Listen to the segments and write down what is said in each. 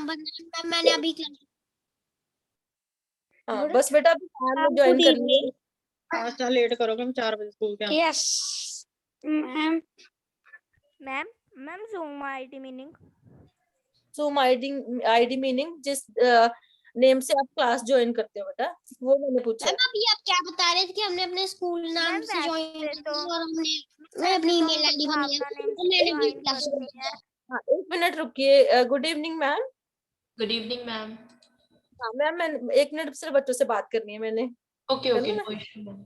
Ma'am मैंने अभी हाँ बस बेटा अभी मैम ज्वाइन करनी है। अच्छा लेट करोगे, हम 4 बजे स्कूल के। Yes ma'am. Ma'am ma'am zoom ID meaning. Zoom ID meaning जिस नेम से आप क्लास ज्वाइन करते हो बेटा, वो मैंने पूछा है। मैम अभी आप क्या बता रहे थे कि हमने अपने स्कूल नाम मैम से ज्वाइन वैसे किया तो और मैंने अपनी ईमेल आईडी बनाई है भावना नेम तो से मैंने भी ज्वाइन क्लास करते ज्वाइन किया। हैं। हाँ 1 मिनट रुकिए। Good evening ma'am. Good evening ma'am. हाँ मैम मैं 1 मिनट सिर्फ बच्चों से बात करनी है मैंने। ओके ओके, करना नो इशू मैम।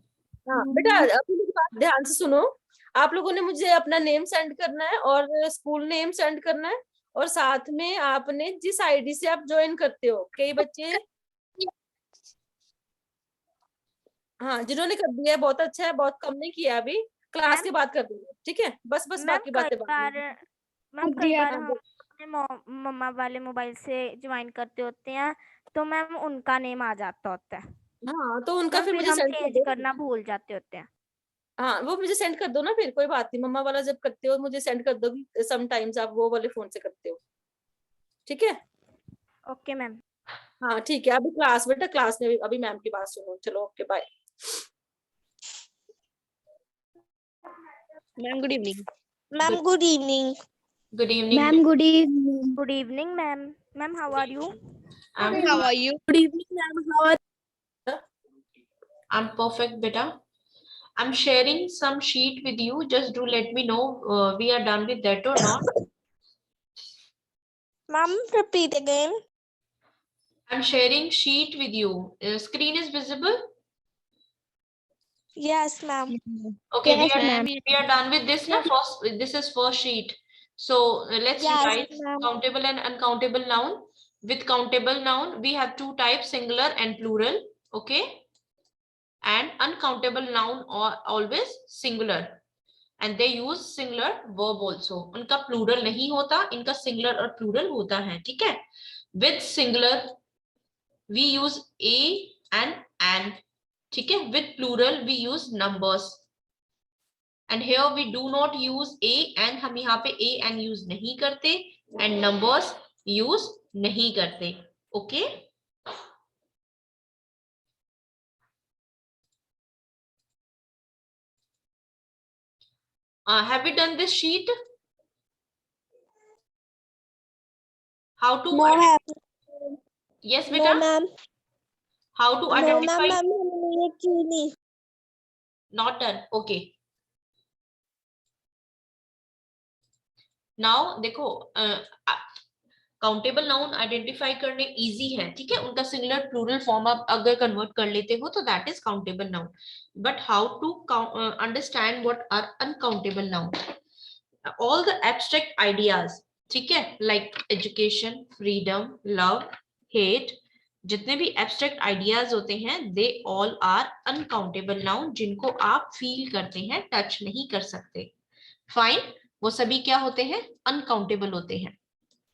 हाँ बेटा अभी मेरी बात ध्यान से सुनो। आप लोगों ने मुझे अपना नेम सेंड करना है और स्कूल नेम सेंड करना है, और साथ में आपने जिस आईडी से आप ज्वाइन करते हो, कई बच्चे हाँ जिन्होंने कर दिया है बहुत अच्छा है, बहुत कम ने किया अभी, क्लास मैम के बाद कर देंगे ठीक है। बस मैम बाकी कई बातें बाद बार में। मैम कई बार हाँ, हम अपने मम्मा वाले मोबाइल से ज्वाइन करते होते हैं तो मैम उनका नेम आ जाता होता है। हाँ तो उनका मैम फिर फिर मुझे हम सेंड कर चेंज दो। करना भूल जाते होते हैं। हाँ वो मुझे सेंड कर दो ना, फिर कोई बात नहीं, मम्मा वाला जब करते हो मुझे सेंड कर दो कि समटाइम्स आप वो वाले फोन से करते हो, ठीक है। Okay ma'am. हाँ ठीक है, अभी क्लास बेटा, क्लास में अभी मैम की बात सुनो। चलो okay bye. Ma'am good evening. Ma'am good evening. Good evening ma'am good evening. Good evening ma'am. Ma'am how are you? How are you? Good evening ma'am, how are I'm perfect beta. I'm sharing some sheet with you. Just do let me know we are done with that or not. Ma'am repeat again. I'm sharing sheet with you. Screen is visible. Yes ma'am. Okay, Yes, ma'am. we are done with this now. First, this is first sheet. So let's Yes, write ma'am. countable and uncountable noun. With countable noun, we have 2 types: singular and plural. Okay, and uncountable noun or always singular, and they use singular verb also. उनका plural नहीं होता, इनका singular और plural होता है, ठीक है। With singular we use a and an, ठीक है। With plural we use numbers, and here we do not use a and, हम यहाँ पे a and use नहीं करते, and numbers use नहीं करते, okay। Have we done this sheet? How to No, ma'am. yes No, beta, ma'am. how to No, ma'am. identify? Ma'am हमने ये की नहीं। Not done, okay। नाउ देखो काउंटेबल नाउन आइडेंटिफाई करने इजी है, ठीक है। उनका सिंगुलर प्लूरल फॉर्म आप अगर कन्वर्ट कर लेते हो तो that is countable noun. But how to understand what are uncountable noun? All the abstract ideas, ठीक है, like education, freedom, love, hate, जितने भी एब्स्ट्रैक्ट आइडियाज होते हैं they all are uncountable noun, जिनको आप फील करते हैं, टच नहीं कर सकते। फाइन, वो सभी क्या होते हैं? अनकाउंटेबल होते हैं।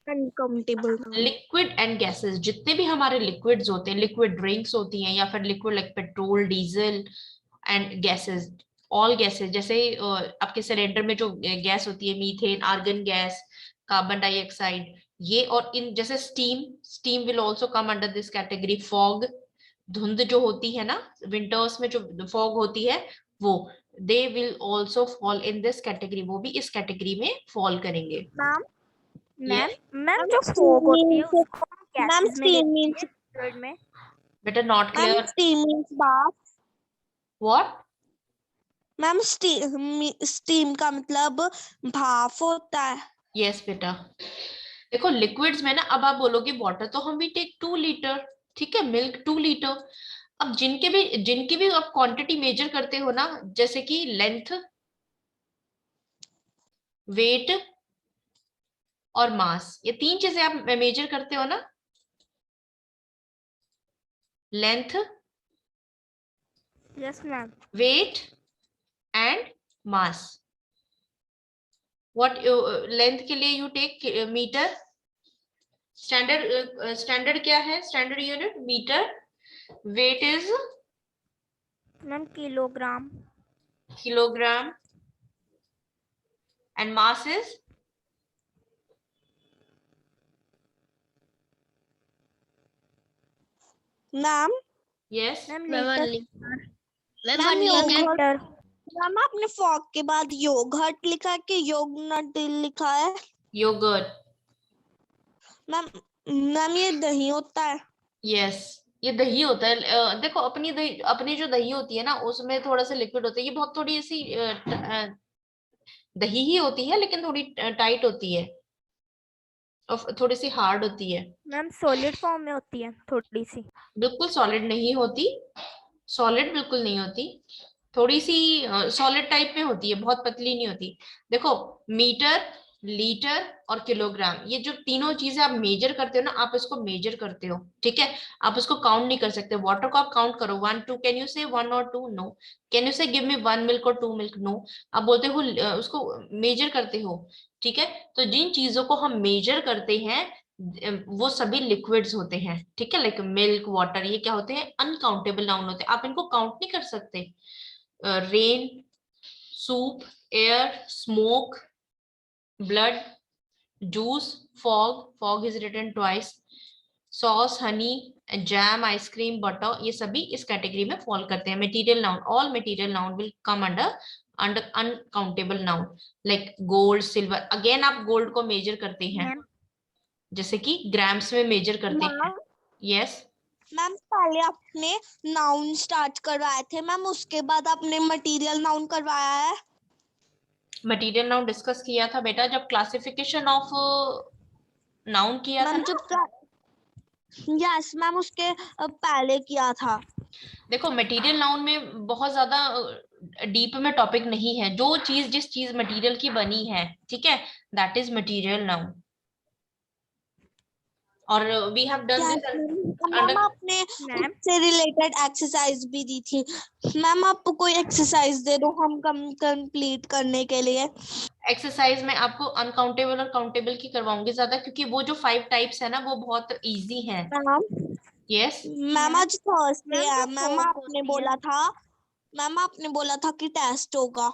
अनकाउंटेबल। लिक्विड एंड गैसेस, जितने भी हमारे लिक्विड्स होते हैं, लिक्विड ड्रिंक्स होती हैं या फिर liquid like petrol, diesel, and gases, all gases, जैसे आपके सिलेंडर में जो गैस होती है, methane, argon gas, carbon dioxide, ये, और इन जैसे steam will also come under this category. Fog, धुंध जो होती है ना विंटर्स में, जो फॉग होती है वो, they will also fall in this category, वो भी इस कैटेगरी में फॉल करेंगे। Ma'am ma'am Yes? मैम जो फॉग होती है उसको हम मैम गैसेस में स्टीम लेते मीन्स हैं वर्ड में। बेटा not ma'am clear. Steam means bath. What? Ma'am steam का मतलब भाप होता है। यस बेटा, देखो लिक्विड्स में ना, अब आप बोलोगे वाटर, तो हम भी टेक 2 लीटर, ठीक है, मिल्क 2 लीटर। अब जिनकी भी आप क्वांटिटी मेजर करते हो ना, जैसे कि लेंथ, वेट और मास, ये 3 चीजें आप मेजर करते हो ना, length, yes ma'am. Weight and mass. What length के लिए यू टेक मीटर, स्टैंडर्ड क्या है, standard unit metre. Weight is ma'am kilogram. Kilogram, and mass is ma'am yes ma'am ma'am litre. Ma'am yogurt. Litre. Ma'am आपने fog के बाद yogurt लिखा है कि योगनट लिखा है? योगर्ट। मैम ये दही होता है? यस ये दही होता है। देखो अपनी जो दही होती है ना उसमें थोड़ा सा लिक्विड होता है, ये बहुत थोड़ी ऐसी दही ही होती है लेकिन थोड़ी टाइट होती है और थोड़ी सी हार्ड होती है। मैम सॉलिड फॉर्म में होती है थोड़ी सी। बिल्कुल सॉलिड नहीं होती, सॉलिड बिल्कुल नहीं होती, थोड़ी सी सॉलिड टाइप में होती है, बहुत पतली नहीं होती। देखो मीटर, लीटर और किलोग्राम, ये जो तीनों चीजें आप मेजर करते हो ना, आप इसको मेजर करते हो, ठीक है। आप उसको काउंट नहीं कर सकते। वाटर को आप काउंट करो 1 2, कैन यू से 1 और 2? नो। कैन यू से गिव मी 1 मिल्क और 2 मिल्क? नो। आप बोलते हो उसको मेजर करते हो, ठीक है। तो जिन चीजों को हम मेजर करते हैं वो सभी लिक्विड्स होते हैं, ठीक है। लाइक मिल्क, वाटर, ये क्या होते हैं? अनकाउंटेबल नाउन होते हैं, आप इनको काउंट नहीं कर सकते। Rain, soup, air, smoke, blood, juice, fog is written twice, sauce, honey, jam, ice cream, butter, ये सभी इस कैटेगरी में फॉल करते हैं। Material noun, all material noun will come under uncountable noun. Like gold, silver, again आप gold को measure करते हैं, जैसे कि ग्राम्स में मेजर करते हैं। यस मैम पहले आपने नाउन स्टार्ट करवाए थे मैम, उसके बाद आपने मटेरियल नाउन करवाया है? मटेरियल नाउन डिस्कस किया था बेटा जब क्लासिफिकेशन ऑफ नाउन किया था मैम ना। जब यस मैम उसके पहले किया था। देखो मटेरियल नाउन में बहुत ज्यादा डीप में टॉपिक नहीं है, जो चीज जिस चीज मटेरियल की बनी है, ठीक है, दैट इज मटेरियल नाउन। और we have done yes this ma'am आपने मैम उससे रिलेटेड एक्सरसाइज भी दी थी। मैम आप कोई एक्सरसाइज दे दो हम कंप्लीट करने के लिए। एक्सरसाइज में आपको अनकाउंटेबल और काउंटेबल की करवाऊंगी ज्यादा, क्योंकि वो जो 5 टाइप्स है ना वो बहुत इजी है। मैम यस मैम आज थर्सडे मैम है। जो मैम fog आपने होती है। बोला था, मैम आपने बोला था कि टेस्ट होगा।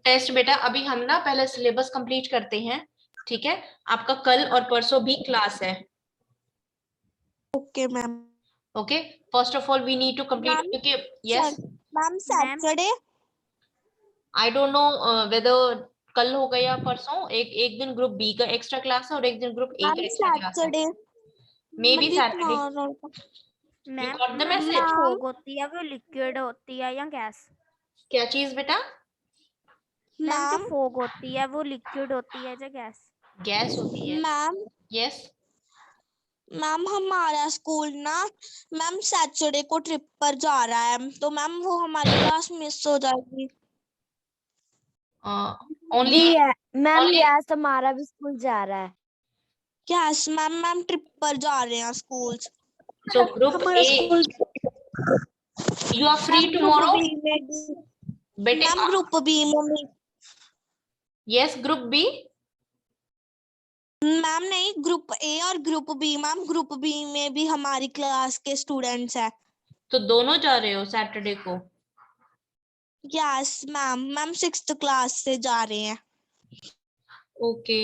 टेस्ट बेटा अभी हम ना पहले सिलेबस कंप्लीट करते हैं, ठीक है। आपका कल और परसों भी क्लास है। Okay ma'am. Okay, first of all we need to complete, ma'am क्योंकि yes ma'am Saturday I don't know whether कल होगा या परसों। एक दिन ग्रुप बी का एक्स्ट्रा क्लास है और एक दिन ग्रुप ए का मैम एक्स्ट्रा क्लास है। Saturday maybe Saturday. You ma'am got the जो मैसेज? fog होती है वो लिक्विड होती है या गैस? क्या चीज बेटा? मैम जो मैम fog होती है वो लिक्विड होती है या गैस? गैस होती है। मैम यस मैम हमारा स्कूल ना मैम सैटरडे को ट्रिप पर जा रहा है, तो मैम वो हमारी क्लास मिस हो जाएगी। ओनली मैम only- यस हमारा भी स्कूल जा रहा है। यस मैम मैम ट्रिप पर जा रहे हैं स्कूल। so group हमारा A school you are free ma'am tomorrow बेटे? मैम ग्रुप बी में यस ग्रुप बी। मैम नहीं, ग्रुप ए और group B. Ma'am group B में भी हमारी क्लास के स्टूडेंट्स हैं। तो दोनों जा रहे हो सैटरडे को? Yes ma'am ma'am 6th class से जा रहे हैं। Okay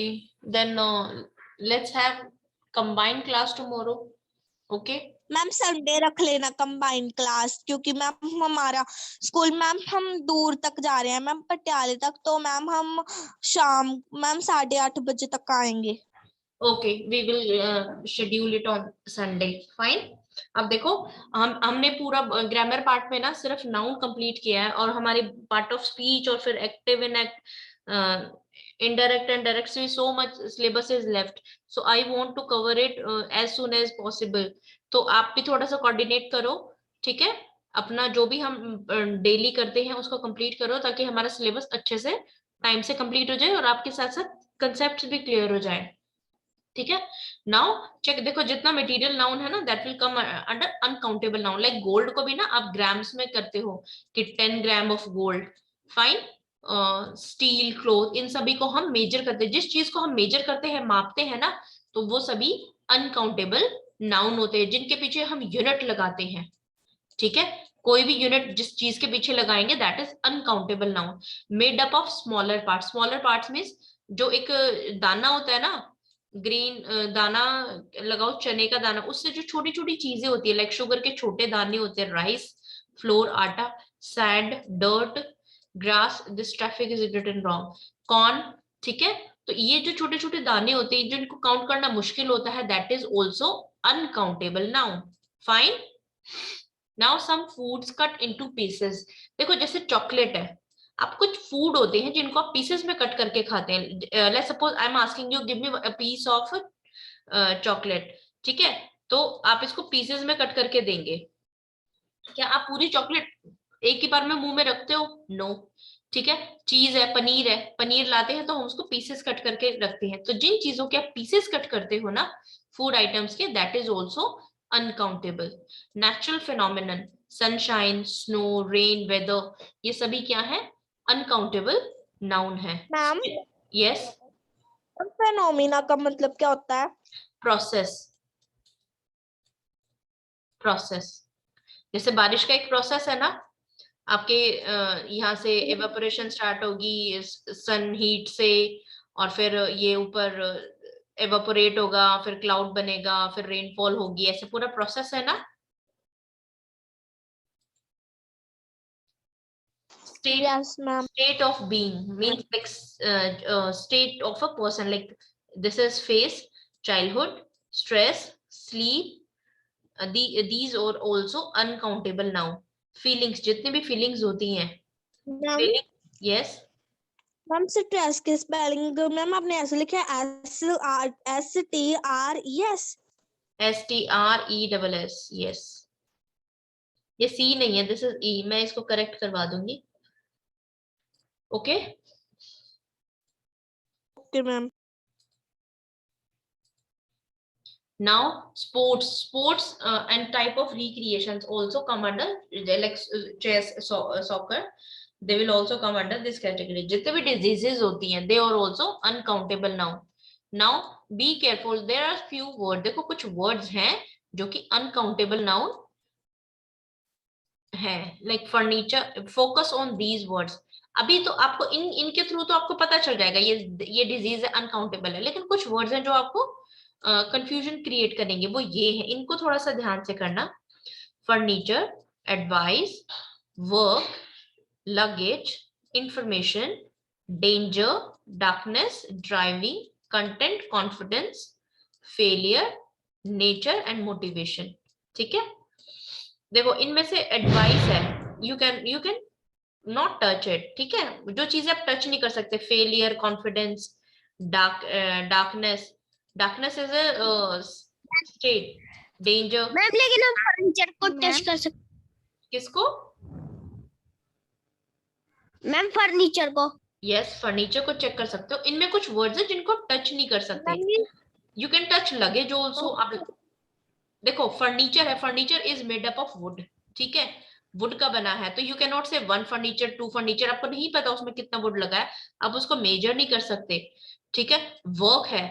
then let's have combined class tomorrow. Okay ma'am Sunday रख लेना कंबाइंड क्लास, क्योंकि मैम हमारा स्कूल मैम हम दूर तक जा रहे हैं मैम, पटियाले तक, तो मैम हम शाम मैम 8:30 बजे तक आएंगे। Okay we will schedule it on Sunday, fine. अब देखो हमने पूरा ग्रामर पार्ट में ना सिर्फ नाउन कंप्लीट किया है, और हमारी पार्ट ऑफ स्पीच और फिर active in indirect and direct से so much syllabus is left, so I want to cover it as soon as possible। तो आप भी थोड़ा सा कोऑर्डिनेट करो, ठीक है। अपना जो भी हम डेली करते हैं उसको कंप्लीट करो, ताकि हमारा सिलेबस अच्छे से टाइम से कंप्लीट हो जाए और आपके साथ साथ कंसेप्ट भी क्लियर हो जाए, ठीक है। नाउ चेक, देखो जितना मटेरियल नाउन है ना that will come under uncountable noun. Like gold को भी ना आप ग्राम्स में करते हो कि 10 gram of gold, fine. Steel, cloth, इन सभी को हम मेजर करते हैं। जिस चीज को हम मेजर करते हैं, मापते हैं ना, तो वो सभी अनकाउंटेबल नाउन होते हैं, जिनके पीछे हम यूनिट लगाते हैं, ठीक है। कोई भी यूनिट जिस चीज के पीछे लगाएंगे that is uncountable noun. Made up of smaller part. Smaller parts means जो एक दाना होता है ना, ग्रीन दाना लगाओ, चने का दाना, उससे जो छोटी छोटी चीजें होती है लाइक शुगर के छोटे दाने होते हैं, राइस, फ्लोर, आटा, sand, dirt, grass, this traffic is written wrong, corn, ठीक है। तो ये जो छोटे छोटे दाने होते हैं जिनको काउंट करना मुश्किल होता है, that is also uncountable noun. Fine. Now some foods cut into pieces. देखो जैसे चॉकलेट है, आप कुछ फूड होते हैं जिनको आप पीसेस में कट करके खाते हैं। Let's suppose I am asking you give me a piece of chocolate, ठीक है, तो आप इसको पीसेस में कट करके देंगे। क्या आप पूरी चॉकलेट एक ही बार में मुंह में रखते हो? नो। ठीक है, चीज है, पनीर है, पनीर लाते हैं तो हम उसको पीसेस कट करके रखते हैं। तो जिन चीजों के आप पीसेस कट करते हो ना फूड आइटम्स के, that is also uncountable. Natural phenomenon, sunshine, snow, rain, weather, ये सभी क्या है? अनकाउंटेबल नाउन है। Ma'am yes. फेनोमिना का मतलब क्या होता है? Process, process. जैसे बारिश का एक प्रोसेस है ना, आपके यहाँ से एवापोरेशन स्टार्ट होगी सन हीट से, और फिर ये ऊपर एवापोरेट होगा, फिर क्लाउड बनेगा, फिर रेनफॉल होगी, ऐसे पूरा प्रोसेस है ना। State, yes ma'am. state of being means like state of a person, like this is phase, childhood, stress, sleep, these are also uncountable now। feelings, जितनी भी feelings होती हैं, ma'am feeling, yes, ma'am stress के spelling ma'am आपने ऐसे लिखा है STRES। STRESS, yes। ये C नहीं है, दिस इज E, मैं इसको करेक्ट करवा दूंगी। Okay okay ma'am. now sports and type of recreations also come under, like chess, soccer, they will also come under this category। जितने भी diseases होती हैं they are also uncountable now। now be careful, there are few words, देखो कुछ words हैं जो कि uncountable noun है, like furniture, focus on these words। अभी तो आपको इनके थ्रू तो आपको पता चल जाएगा ये डिजीज है, अनकाउंटेबल है, लेकिन कुछ वर्ड्स हैं जो आपको कंफ्यूजन क्रिएट करेंगे, वो ये है, इनको थोड़ा सा ध्यान से करना। Furniture, advice, work, luggage, information, danger, darkness, driving, content, confidence, failure, nature and motivation. ठीक है, देखो इनमें से एडवाइस है, you can not touch it, ठीक है, जो चीजें आप टच नहीं कर सकते, failure, confidence, darkness, darkness is a state, danger, ma'am लेकिन हम फर्नीचर को टच कर सकते, किसको? मैम फर्नीचर को। यस, फर्नीचर को चेक कर सकते हो, इनमें कुछ वर्ड्स है जिनको आप टच नहीं कर सकते। You can touch luggage also. आप देखो फर्नीचर है, furniture is made up of would, ठीक है, वुड का बना है, तो यू कैन नॉट से 1 फर्नीचर 2 फर्नीचर, आपको नहीं पता उसमें कितना वुड लगा है, आप उसको मेजर नहीं कर सकते। ठीक है, वर्क है,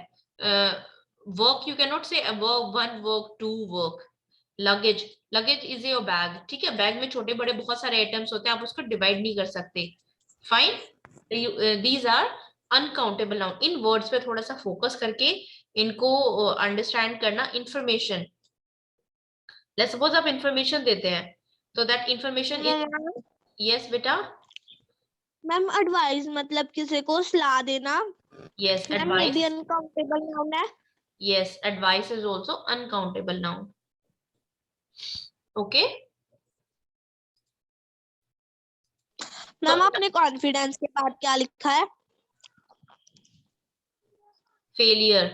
वर्क यू कैन नॉट से work 1 work 2 work. Luggage, luggage is your bag, ठीक है, बैग में छोटे बड़े बहुत सारे आइटम्स होते हैं, आप उसको डिवाइड नहीं कर सकते। Fine, these are uncountable noun. इन वर्ड्स पे थोड़ा सा फोकस करके इनको अंडरस्टैंड करना। इंफॉर्मेशन, लेट्स सपोज आप इंफॉर्मेशन देते हैं, तो दैट इंफॉर्मेशन इज, यस बेटा, मैम एडवाइस मतलब किसी को सलाह देना। यस मैम ये भी एडवाइस, अनकाउंटेबल नाउन है। Yes advice is also uncountable noun. Okay, ma'am आपने कॉन्फिडेंस के बाद क्या लिखा है? Failure.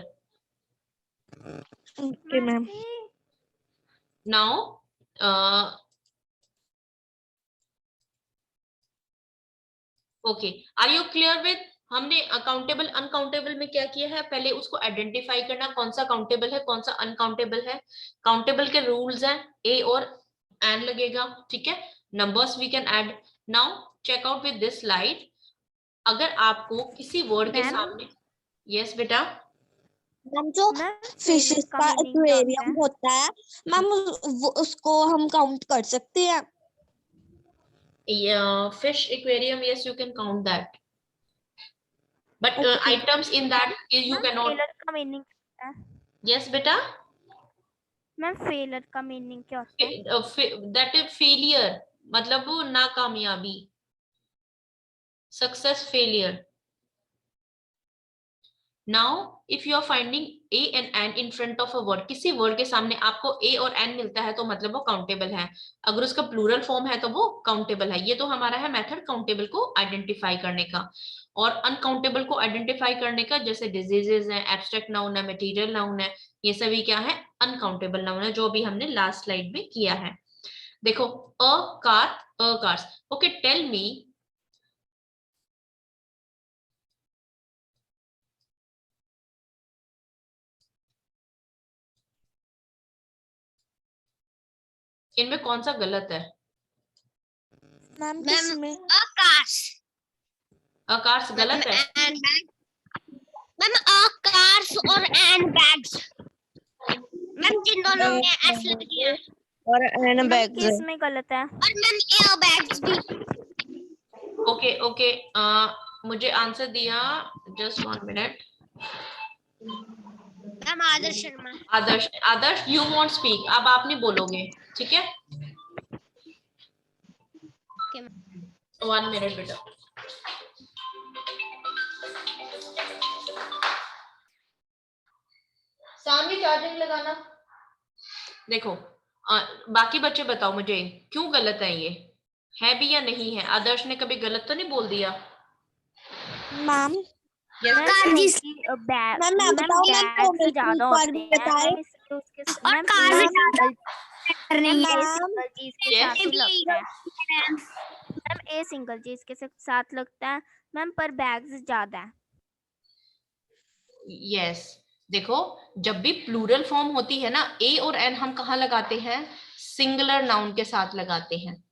Okay ma'am. Now okay, are you clear with, हमने अकाउंटेबल अनकाउंटेबल में क्या किया है, पहले उसको आइडेंटिफाई करना, कौन सा काउंटेबल है कौन सा अनकाउंटेबल है। काउंटेबल के रूल्स हैं, ए और एन लगेगा, ठीक है, numbers we can add. Now check out with this slide, अगर आपको किसी वर्ड के सामने, यस बेटा, मैम जो फिशेस का एक्वेरियम होता है मैम उसको हम काउंट कर सकते हैं? fish aquarium, yes you can count that, but Okay. items in that you cannot, failure का मीनिंग होता है? यस बेटा, मैम फेलियर का मीनिंग क्या होता है? दैट इज फेलियर, मतलब वो नाकामयाबी, success, failure. Now if you are finding a and an in front of a word, किसी वर्ड के सामने आपको ए और एन मिलता है तो मतलब वो काउंटेबल है। अगर उसका प्लूरल फॉर्म है तो वो काउंटेबल है। ये तो हमारा है मेथड काउंटेबल को आइडेंटिफाई करने का। और अनकाउंटेबल को आइडेंटिफाई करने का, जैसे डिजीजेस है, एब्स्ट्रैक्ट नाउन है, मटेरियल नाउन है, ये सभी क्या है, अनकाउंटेबल नाउन है, जो भी हमने लास्ट स्लाइड में किया है। देखो, a car, a cars. Okay, tell me, इनमें कौन सा गलत है? मैम मैम किसमें? cars अकार्स गलत है। and bags मैम cars और and bags मैम जिन दोनों में एस लगी है और एन मैम बैग्स किस में गलत है? और मैम एयर बैग्स भी। ओके ओके, मुझे आंसर दिया, just 1 minute. Ma'am Adarsh Sharma. Adarsh, Adarsh you want speak, अब आप नहीं बोलोगे, ठीक है? 1 मिनट बेटा। सामने चार्जिंग लगाना। देखो, बाकी बच्चे बताओ मुझे क्यों गलत है, ये है भी या नहीं है? आदर्श ने कभी गलत तो नहीं बोल दिया? मैम? यस मैम क्योंकि बैग मैम मैं बताऊं, मैम बैग्स ज्यादा होते हैं बताए। मैम, इसलिए उसके और मैम कार ए ज्यादा मैम नहीं ए है। सिंगल चीज के Yes. साथ ही लगता है। मैम ए सिंगल चीज के साथ लगता है मैम, पर बैग्स ज्यादा है। यस, देखो, जब भी प्लूरल फॉर्म होती है ना, ए और एन हम कहाँ लगाते हैं? सिंगुलर नाउन के साथ लगाते हैं,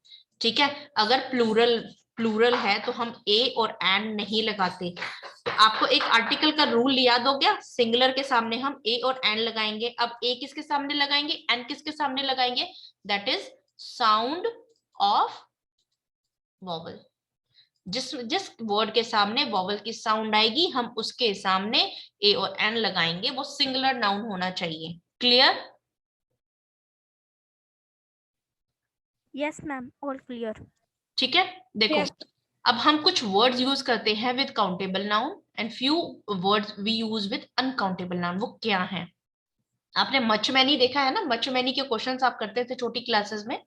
ठीक है? अगर प्लूरल प्लूरल है तो हम ए और एन नहीं लगाते। तो आपको एक आर्टिकल का रूल याद हो गया, सिंगुलर के सामने हम ए और एन लगाएंगे। अब ए किसके सामने लगाएंगे, एन किसके सामने लगाएंगे? That is sound of vowel. जिस जिस वर्ड के सामने वॉवल की साउंड आएगी, हम उसके सामने ए और एन लगाएंगे। वो सिंगुलर नाउन होना चाहिए। Clear? Yes ma'am, all clear. ठीक है, देखो, अब हम कुछ वर्ड्स यूज करते हैं with countable noun and few words we use with uncountable noun. वो क्या है? आपने मच मैनी देखा है ना, मच मैनी के क्वेश्चंस आप करते थे छोटी क्लासेस में।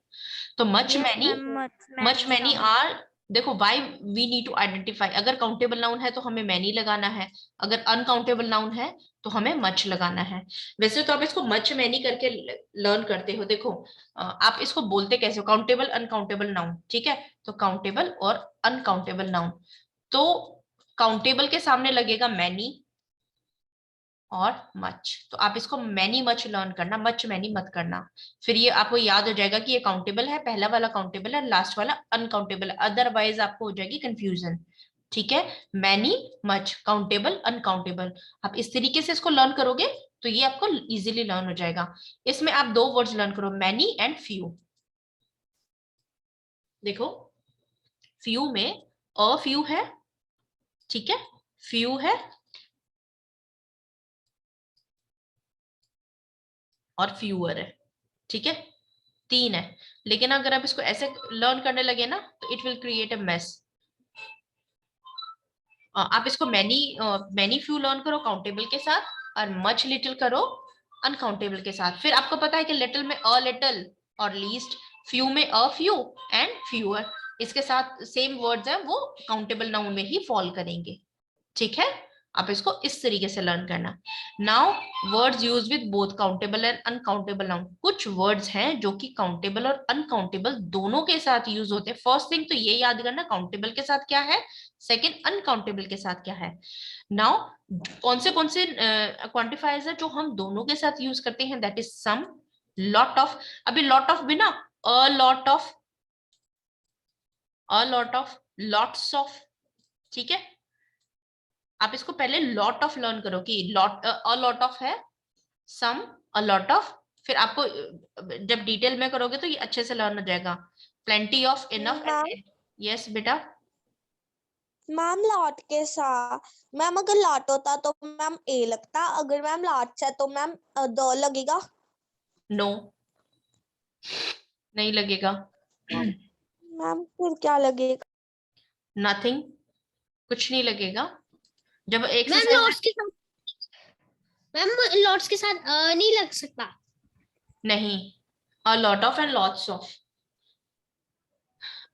तो मच मैनी आर, देखो, why we need to identify. अगर काउंटेबल नाउन है तो हमें मैनी लगाना है, अगर अनकाउंटेबल नाउन है तो हमें मच लगाना है। वैसे तो आप इसको मच मैनी करके लर्न करते हो। देखो, आप इसको बोलते कैसे हो, काउंटेबल अनकाउंटेबल नाउन, ठीक है? तो काउंटेबल और अनकाउंटेबल नाउन, तो काउंटेबल के सामने लगेगा मैनी और मच। तो आप इसको मैनी मच लर्न करना, मच मैनी मत करना। फिर ये आपको याद हो जाएगा कि ये काउंटेबल है, पहला वाला काउंटेबल है, लास्ट वाला अनकाउंटेबल है। अदरवाइज आपको हो जाएगी कंफ्यूजन, ठीक है? मैनी, मच, काउंटेबल, अनकाउंटेबल, आप इस तरीके से इसको लर्न करोगे तो ये आपको इजीली लर्न हो जाएगा। इसमें आप दो वर्ड्स लर्न करो, मैनी एंड फ्यू। देखो, फ्यू में अ फ्यू है, ठीक है? फ्यू है और फ्यूअर है, ठीक है? 3 है। लेकिन अगर आप इसको ऐसे लर्न करने लगे ना तो it will create a mess. आप इसको मैनी फ्यू लर्न करो काउंटेबल के साथ, और मच लिटिल करो अनकाउंटेबल के साथ। फिर आपको पता है कि लिटिल में अ लिटिल और लीस्ट, फ्यू में अ फ्यू एंड फ्यूअर, इसके साथ सेम वर्ड्स हैं, वो काउंटेबल नाउन में ही फॉल करेंगे, ठीक है? आप इसको इस तरीके से लर्न करना। Now words use with both countable and uncountable noun. कुछ वर्ड्स हैं जो कि काउंटेबल और अनकाउंटेबल दोनों के साथ यूज होते हैं। फर्स्ट थिंग तो ये याद करना, काउंटेबल के साथ क्या है, सेकंड अनकाउंटेबल के साथ क्या है। नाउ कौन से क्वांटिफायर्स है जो हम दोनों के साथ यूज करते हैं? That is some, lot of. अभी लॉट ऑफ बिना a lot of, a lot of, lots of, ठीक है? आप इसको पहले लॉट ऑफ लर्न करो कि लॉट, अ लॉट ऑफ है, सम, अ लॉट ऑफ। फिर आपको जब डिटेल में करोगे तो ये अच्छे से लर्न हो जाएगा। Plenty of, enough. यस बेटा? मैम लॉट के साथ, मैम अगर लॉट होता तो मैम ए लगता, अगर मैम लॉट है तो मैम द लगेगा। नो, नहीं लगेगा। मैम फिर क्या लगेगा? नथिंग, कुछ नहीं लगेगा। जब मैम एक्सरसाइज लॉट्स के साथ, मैम लॉट्स के साथ नहीं लग सकता। नहीं, a lot of and lots of,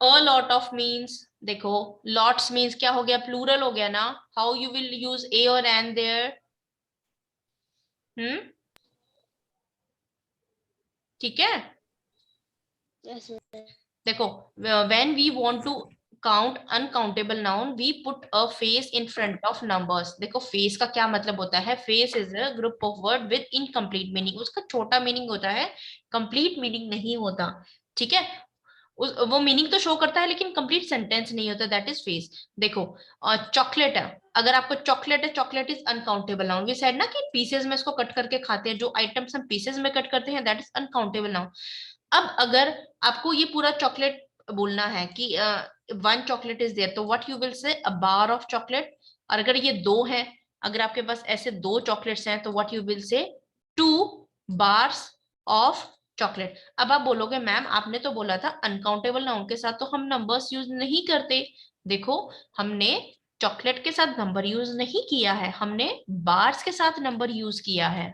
a lot of means, देखो lots means क्या हो गया, प्लूरल हो गया ना, how you will use a or an there? ठीक है। Yes, ma'am. देखो, when we want to count uncountable noun we put a face in front of numbers। देखो face का क्या मतलब होता है, face is a group of word with incomplete meaning, उसका छोटा मीनिंग होता है, कंप्लीट मीनिंग नहीं होता। ठीक है, वो मीनिंग तो शो करता है लेकिन कंप्लीट सेंटेंस नहीं होता, दैट इज फेस। देखो चॉकलेट है, अगर आपको चॉकलेट है, chocolate is uncountable noun, we said ना कि पीसेस में इसको कट करके खाते हैं, जो आइटम्स हम पीसेस में कट करते हैं दैट इज अनकाउंटेबल नाउन। अब अगर आपको ये पूरा चॉकलेट बोलना है कि वन चॉकलेट इज देयर, तो what you will say, a bar of chocolate. और अगर ये दो है, अगर आपके पास ऐसे दो चॉकलेट्स हैं तो what you will say, two bars of chocolate. अब आप बोलोगे मैम आपने तो बोला था अनकाउंटेबल नाउन के साथ तो हम नंबर्स यूज नहीं करते। देखो, हमने चॉकलेट के साथ नंबर यूज नहीं किया है, हमने बार्स के साथ नंबर यूज किया है।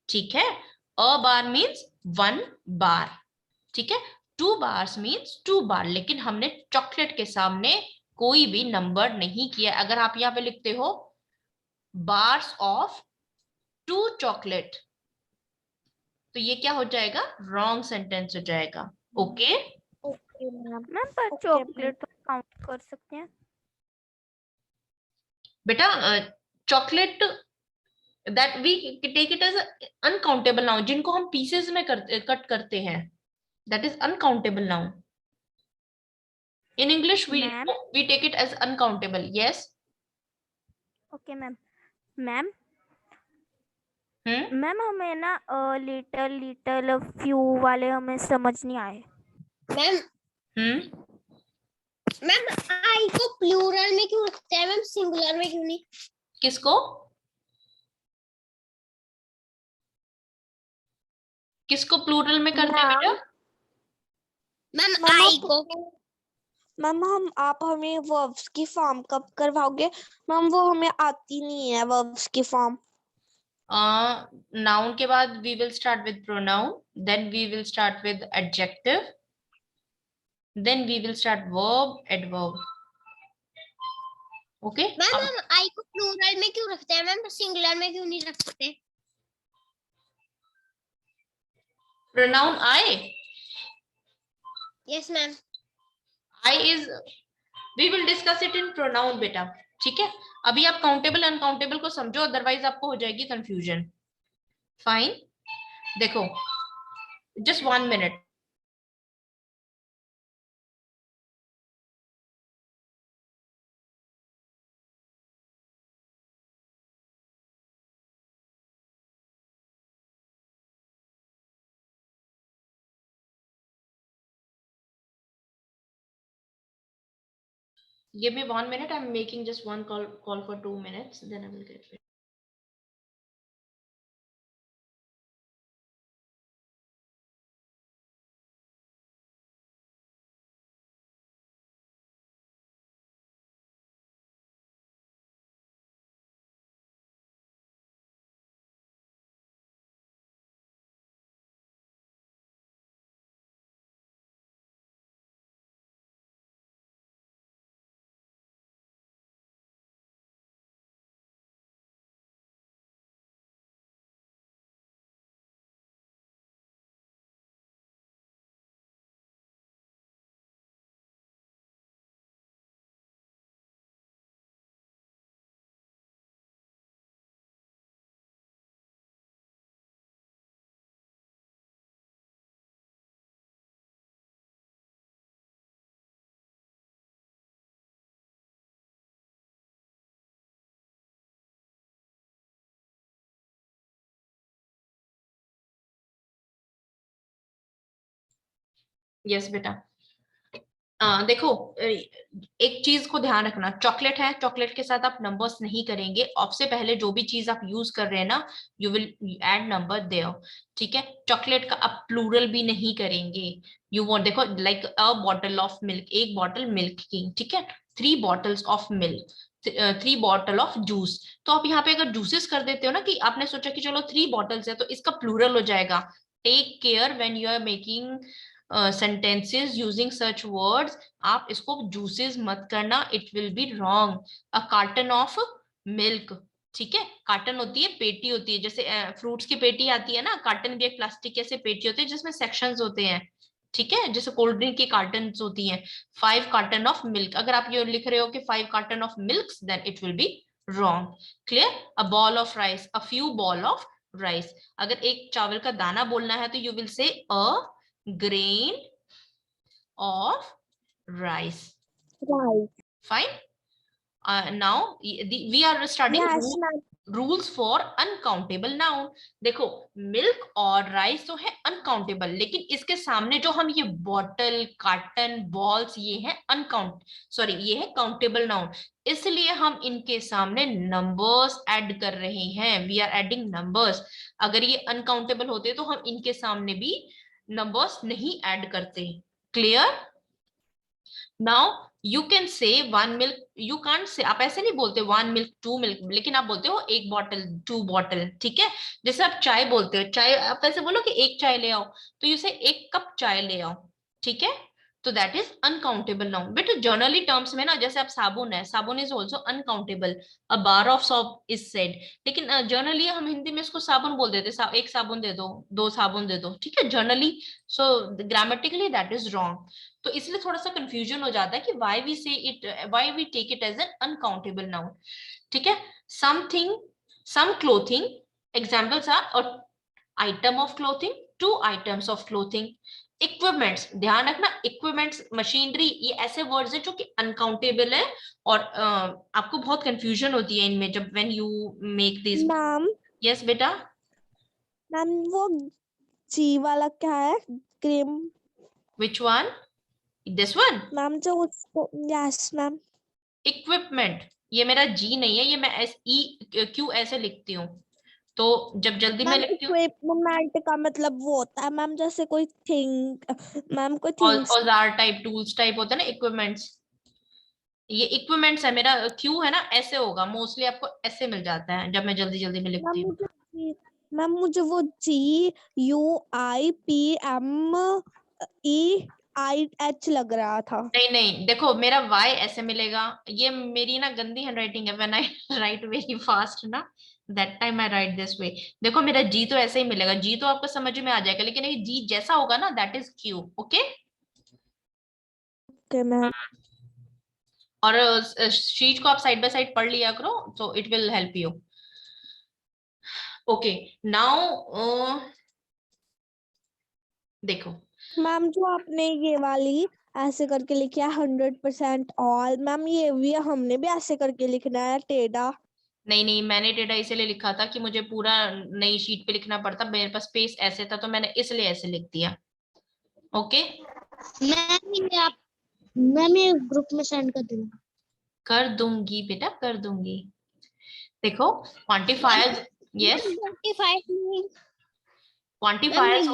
ठीक है, अ बार मीन्स वन बार, ठीक है, टू बार्स मीन्स टू बार, लेकिन हमने चॉकलेट के सामने कोई भी नंबर नहीं किया। अगर आप यहाँ पे लिखते हो बार्स ऑफ टू चॉकलेट, तो ये क्या हो जाएगा, रॉन्ग सेंटेंस हो जाएगा। Okay, okay ma'am. मैम पर ओके चॉकलेट तो काउंट कर सकते हैं। बेटा chocolate that we take it as uncountable noun, जिनको हम पीसेस में कट करते हैं, that is uncountable noun. In English, मैम we take it as uncountable. Yes. Okay ma'am. Ma'am Hmm. Ma'am हमें ना लिटिल लिटिल फ्यू वाले हमें समझ नहीं आए। Ma'am Hmm. मैम आई को प्लूरल में क्यों रखते हैं मैम, सिंगुलर में क्यों नहीं? किसको किसको प्लूरल में करते हैं बेटा? मैम मैम आई को। मैम हम आप हमें वर्ब्स की फॉर्म कब करवाओगे? मैम वो हमें आती नहीं है वर्ब्स की फॉर्म। Noun के बाद we will start with pronoun, then we will start with adjective, then we will start verb, adverb. Okay. Ma'am हम आई को प्लूरल में क्यों रखते हैं मैम, सिंगुलर में क्यों नहीं रख सकते? Pronoun I. Yes ma'am. I is, we will discuss it in pronoun बेटा। ठीक है, अभी आप काउंटेबल अनकाउंटेबल को समझो, अदरवाइज आपको हो जाएगी कंफ्यूजन। फाइन, देखो just 1 minute। Give me 1 minute. I'm making just one call for 2 minutes. Then I will get ready. Yes, beta. देखो एक चीज को ध्यान रखना, चॉकलेट है, चॉकलेट के साथ आप नंबर्स नहीं करेंगे, ऑफ से पहले जो भी चीज आप यूज कर रहे हैं ना, you will add number there, ठीक है। चॉकलेट का आप प्लूरल भी नहीं करेंगे। यू वांट, देखो like a bottle of milk, एक बॉटल मिल्क की, ठीक है, 3 bottles of milk, 3 bottle of juice. तो आप यहाँ पे अगर जूसेस कर देते हो ना, कि आपने सोचा कि चलो 3 बॉटल्स है तो इसका प्लूरल हो जाएगा। Take care when you are making sentences using such words, आप इसको जूसेस मत करना, it will be wrong. A carton of milk, ठीक है, कार्टन होती है, पेटी होती है, जैसे फ्रूट्स की पेटी आती है ना, कार्टन भी एक प्लास्टिक की ऐसे पेटी होती है जिसमें सेक्शंस होते हैं, ठीक है, जैसे कोल्ड ड्रिंक की कार्टन होती हैं। 5 कार्टन ऑफ मिल्क, अगर आप ये लिख रहे हो कि 5 carton of milk, then it will be wrong. Clear? A ball of rice, a few ball of rice. अगर एक चावल का दाना बोलना है तो you will say a grain of rice. Right. Fine. Now we are studying Yes, ma'am. rules for uncountable noun. देखो milk और राइस तो है अनकाउंटेबल, लेकिन इसके सामने जो हम ये बॉटल, कार्टन, बॉल्स, ये है अनकाउंट, सॉरी ये है काउंटेबल नाउन, इसलिए हम इनके सामने नंबर्स ऐड कर रहे हैं। We are adding numbers. अगर ये अनकाउंटेबल होते तो हम इनके सामने भी नंबर्स नहीं ऐड करते। Clear? Now you can say 1 milk, you can't say, आप ऐसे नहीं बोलते 1 मिल्क 2 मिल्क, लेकिन आप बोलते हो 1 बॉटल 2 बॉटल, ठीक है। जैसे आप चाय बोलते हो, चाय आप ऐसे बोलो कि 1 चाय ले आओ, तो यू से 1 कप चाय ले आओ, ठीक है। तो that is uncountable noun. But generally terms में ना, जैसे आप साबुन है, साबुन is also uncountable, a bar of shop is said, लेकिन जनरली हम हिंदी में इसको साबुन बोल देते, एक साबुन दे दो, 2 साबुन दे दो, ठीक है, generally. So grammatically that is wrong. तो इसलिए थोड़ा सा कंफ्यूजन हो जाता है कि why we say it, why we take it as an uncountable noun, ठीक है। Something, some clothing, examples are और item of clothing, 2 items of clothing. Equipments, ध्यान रखना, इक्विपमेंट्स, मशीनरी, ये ऐसे वर्ड्स हैं जो कि अनकाउंटेबल है, और आपको बहुत कंफ्यूजन होती है इनमें जब when you make this. Ma'am, yes बेटा। मैम वो जी वाला क्या है? Cream which one? This one? Ma'am, जो उसको, यस मैम। इक्विपमेंट, ये मेरा जी नहीं है, ये मैं एस ई क्यू ऐसे लिखती हूँ, तो जब जल्दी में मैम लिखती हूँ, इक्विपमेंट का मतलब वो होता है मैम, जैसे कोई थिंग, मैम कोई थिंग्स। औजार टाइप, टूल्स टाइप होता है ना इक्विपमेंट्स, ये इक्विपमेंट्स है। मेरा क्यू है ना, ऐसे होगा मोस्टली, आपको ऐसे मिल जाता है जब मैं जल्दी जल्दी में लिखती हूँ। मैम मुझे वो GUIPMEIH लग रहा था। नहीं नहीं, देखो मेरा वाई ऐसे मिलेगा, ये मेरी ना गंदी हैंडराइटिंग है, when I write very fast ना, that time I write this way. देखो मेरा जी तो ऐसे ही मिलेगा, जी तो आपको समझ में आ जाएगा, लेकिन ये जी जैसा होगा ना, that is Q. Okay okay ma'am. और शीट को आप साइड बाय साइड पढ़ लिया करो, तो it will help you. Okay now देखो मैम जो आपने ये वाली ऐसे करके लिखी है 100% ऑल, मैम ये भी हमने भी ऐसे करके लिखना है टेढ़ा? नहीं नहीं, मैंने टेढ़ा इसलिए लिखा था कि मुझे पूरा नई शीट पे लिखना पड़ता, मेरे पास स्पेस ऐसे था, तो मैंने इसलिए ऐसे लिख दिया। ओके मैम ये ग्रुप में सेंड कर देना। कर दूंगी बेटा, कर दूंगी। देखो quantifiers, yes quantifiers,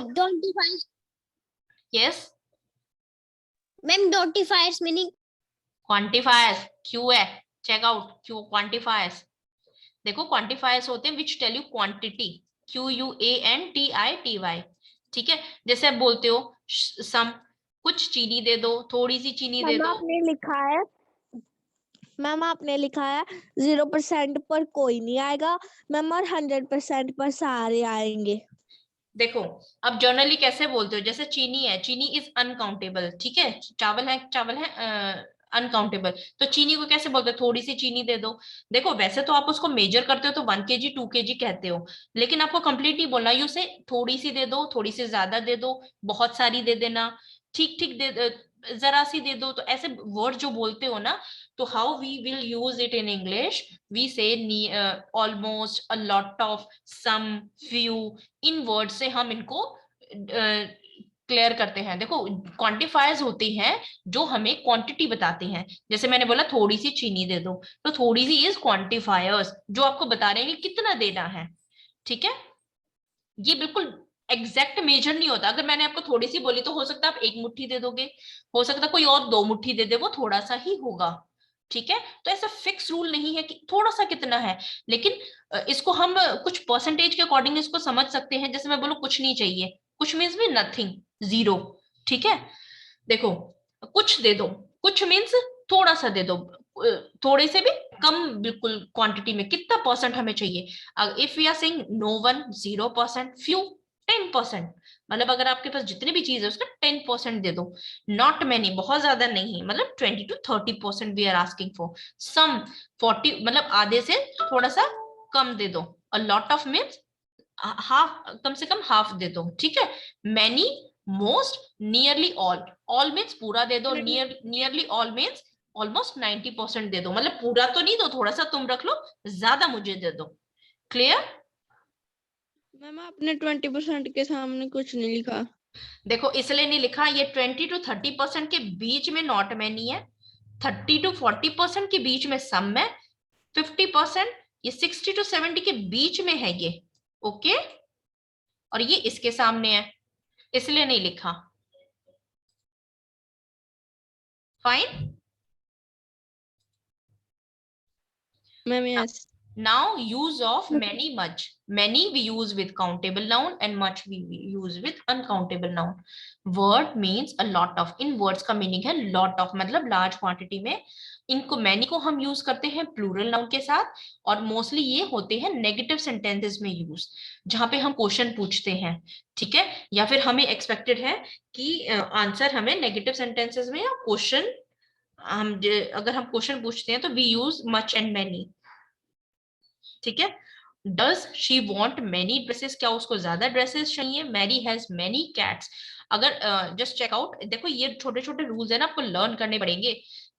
yes ma'am डॉटिफायर्स मीनिंग क्वांटिफायर्स क्यू है, चेक आउट क्यू क्वांटिफायर्स। देखो क्वांटिफायर्स होते हैं which tell you quantity, QUANTITY, ठीक है। जैसे आप बोलते हो सम, कुछ चीनी दे दो, थोड़ी सी चीनी दे मैम दो। आपने लिखा है, मैम आपने लिखा है 0% पर कोई नहीं आएगा मैम, और 100% पर सारे आएंगे। देखो अब जनरली कैसे बोलते हो, जैसे चीनी है, चीनी इज अनकाउंटेबल, ठीक है, चावल है, चावल है अनकाउंटेबल, तो चीनी को कैसे बोलते हो, थोड़ी सी चीनी दे दो। देखो वैसे तो आप उसको मेजर करते हो तो 1 kg 2 kg कहते हो, लेकिन आपको कंप्लीट नहीं बोलना, यू से थोड़ी सी दे दो, थोड़ी सी ज्यादा दे दो, बहुत सारी दे देना, ठीक ठीक दे, जरा सी दे दो, तो ऐसे वर्ड जो बोलते हो ना, तो how we will use it in English, we say almost, a lot of, some, few, in word से हम इनको क्लियर करते हैं। देखो क्वांटिफायर्स होते हैं जो हमें क्वांटिटी बताते हैं। जैसे मैंने बोला थोड़ी सी चीनी दे दो, तो थोड़ी सी इज क्वांटिफायर्स, जो आपको बता रहे हैं कि कितना देना है। ठीक है, ये बिल्कुल एग्जैक्ट मेजर नहीं होता। अगर मैंने आपको थोड़ी सी बोली तो हो सकता है आप 1 मुट्ठी दे दोगे, हो सकता है कोई और 2 मुट्ठी दे दे, वो थोड़ा सा ही होगा। ठीक है, तो ऐसा फिक्स रूल नहीं है कि थोड़ा सा कितना है, लेकिन इसको हम कुछ परसेंटेज के अकॉर्डिंग इसको समझ सकते हैं। जैसे मैं बोलूं कुछ नहीं चाहिए, कुछ मीन्स भी नथिंग, 0। ठीक है, देखो कुछ दे दो, कुछ मीन्स थोड़ा सा दे दो, थोड़े से भी कम बिल्कुल क्वांटिटी में, कितना परसेंट हमें चाहिए। If we are saying no one 0%, few 10%, मतलब अगर आपके पास जितनी भी चीज है उसका 10% दे दो। नॉट मैनी, बहुत ज्यादा नहीं, मतलब 20 to 30% we are asking for. Some 40, मतलब आधे से थोड़ा सा कम दे दो। A lot of means half, कम से कम हाफ दे दो। ठीक है, many, most, nearly all. All means पूरा दे दो, नियरली ऑल मीन्स ऑलमोस्ट 90% दे दो। मतलब पूरा तो नहीं दो, थोड़ा सा तुम रख लो, ज्यादा मुझे दे दो। क्लियर? मैम आपने 20% के सामने कुछ नहीं लिखा। देखो इसलिए नहीं लिखा, ये 20 to 30% के बीच में नॉट मैनी है, 30 to 40% के बीच में सम है, 50% ये 60 to 70 के बीच में है ये। ओके, और ये इसके सामने है, इसलिए नहीं लिखा। Fine. Ma'am yes. Now use of many, much. Many we use with countable noun and much we use with uncountable noun. Word means a lot of. In words का meaning है lot of, मतलब large quantity में। इनको many को हम use करते हैं plural noun के साथ, और mostly ये होते हैं negative sentences में use, जहाँ पे हम क्वेश्चन पूछते हैं। ठीक है, या फिर हमें expected है कि आंसर हमें negative sentences में, या क्वेश्चन हम अगर हम क्वेश्चन पूछते हैं तो we use much and many। ठीक है, does she want many dresses, क्या उसको ज्यादा ड्रेसेस चाहिए। Mary has many cats. अगर जस्ट चेकआउट, देखो ये छोटे छोटे रूल्स है ना, आपको लर्न करने पड़ेंगे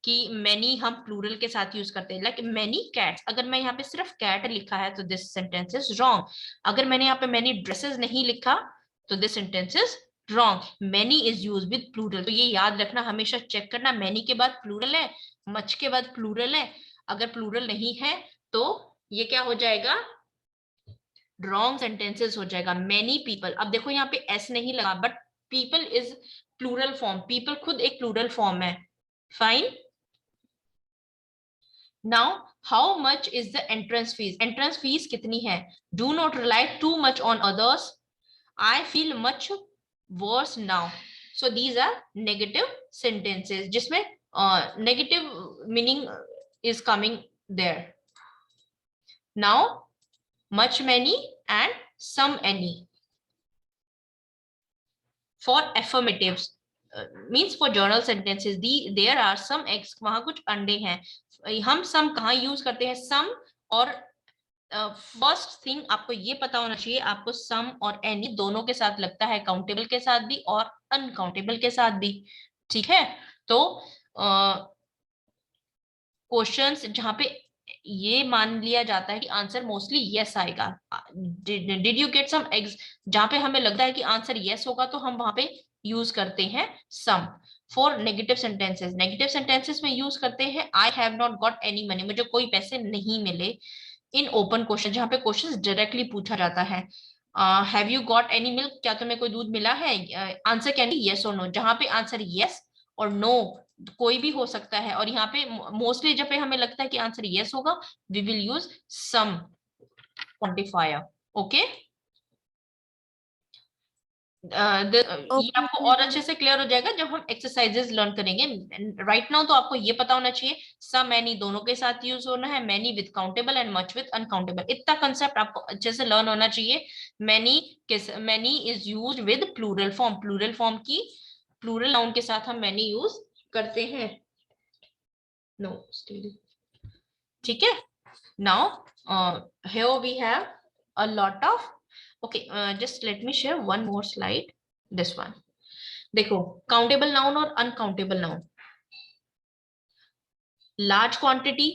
कि मैनी हम प्लूरल के साथ यूज करते हैं। लाइक मैनी कैट्स, अगर मैं यहाँ पे सिर्फ कैट लिखा है तो दिस सेंटेंस इज रॉन्ग। अगर मैंने यहाँ पे मैनी ड्रेसेस नहीं लिखा तो this sentence is wrong. Many is use with plural, तो ये याद रखना, हमेशा चेक करना मैनी के बाद प्लूरल है, मच के बाद प्लूरल है। अगर प्लूरल नहीं है तो ये क्या हो जाएगा, रॉन्ग सेंटेंसेस हो जाएगा। मेनी पीपल, अब देखो यहाँ पे एस नहीं लगा, but people is plural form, people खुद एक प्लूरल फॉर्म है। Fine. Now how much is the entrance fees, entrance fees कितनी है। Do not rely too much on others, I feel much worse now. So these are negative sentences जिसमें negative meaning is coming there. Now, much, many, and some, any. For affirmatives, means for journal sentences, there are some eggs, वहां कुछ अंडे हैं। हम some कहाँ use करते हैं, some और फर्स्ट थिंग आपको ये पता होना चाहिए, आपको सम और एनी दोनों के साथ लगता है, काउंटेबल के साथ भी और अनकाउंटेबल के साथ भी। ठीक है, तो क्वेश्चंस जहां पे ये मान लिया जाता है कि आंसर मोस्टली यस आएगा, did you get some eggs, जहां पे हमें लगता है कि आंसर यस होगा तो हम वहां पे यूज करते हैं some. For negative sentences, negative sentences में यूज करते हैं I have not got any money, मुझे कोई पैसे नहीं मिले। इन ओपन क्वेश्चन, जहां पे क्वेश्चन डायरेक्टली पूछा जाता है, have you got any milk, क्या तुम्हें कोई दूध मिला है, आंसर कैन बी यस और नो, जहां पे आंसर यस और नो कोई भी हो सकता है। और यहाँ पे मोस्टली जब पे हमें लगता है कि आंसर यस होगा, we will use some quantifier. Okay, ये आपको और अच्छे से क्लियर हो जाएगा जब हम एक्सरसाइजेस लर्न करेंगे। राइट नाउ तो आपको ये पता होना चाहिए सम मैनी दोनों के साथ यूज होना है, many with countable and much with uncountable, इतना कंसेप्ट आपको अच्छे से लर्न होना चाहिए। Many is use with plural form, plural form की प्लूरल नाउन के साथ हम मैनी यूज करते हैं। नो स्टिल, ठीक है। Now here we have a lot of, okay, just let me share one more slide, this one। देखो countable noun और अनकाउंटेबल नाउन, लार्ज क्वांटिटी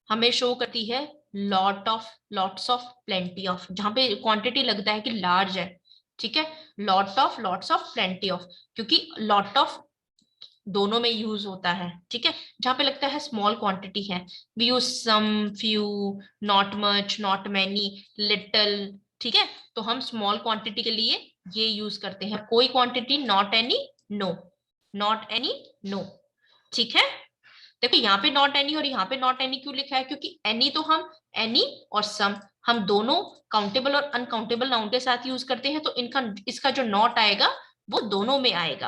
हमें शो करती है lot of, lots of, plenty of, जहां पे quantity लगता है कि लार्ज है, ठीक है, lot of, lots of, plenty of, क्योंकि लॉट ऑफ दोनों में यूज होता है। ठीक है, जहां पे लगता है स्मॉल क्वांटिटी है, we use some, few, not much, not many, little. ठीक है, तो हम स्मॉल क्वांटिटी के लिए ये यूज करते हैं, कोई quantity, not any, no, not any, no. ठीक है, देखो यहाँ पे नॉट एनी और यहाँ पे नॉट एनी क्यों लिखा है, क्योंकि एनी तो हम, एनी और सम हम दोनों काउंटेबल और अनकाउंटेबल नाउन के साथ यूज करते हैं, तो इनका, इसका जो नॉट आएगा वो दोनों में आएगा।